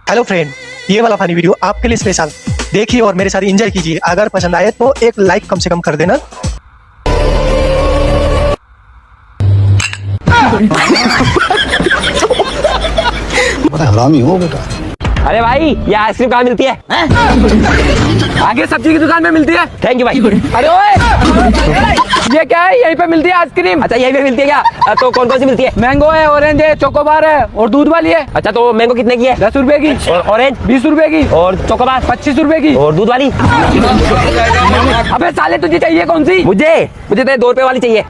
Hello friend, ये वाला funny video आपके लिए स्पेशल। देखिए और मेरे साथ एंजॉय कीजिए। अगर पसंद आए तो एक लाइक कम से कम कर देना। बड़ा हरामी हो बेटा। अरे भाई, ये आइसक्रीम कहाँ मिलती है? आगे सब्जी की दुकान में मिलती है। थैंक यू भाई। अरे ओए, ये क्या है? यहीं पे मिलती है आइसक्रीम। अच्छा, यही पे मिलती है क्या? तो कौन कौन सी मिलती है? मैंगो है, ऑरेंज है, चोकोबार है और दूध वाली है। अच्छा, तो मैंगो कितने की है? 10 रुपए की। और ऑरेंज? 20 रुपए की। और चोकोबार? 25 रुपए की। और दूध वाली? अबे साले, तुझे चाहिए कौन सी? मुझे तो 2 रुपए वाली चाहिए।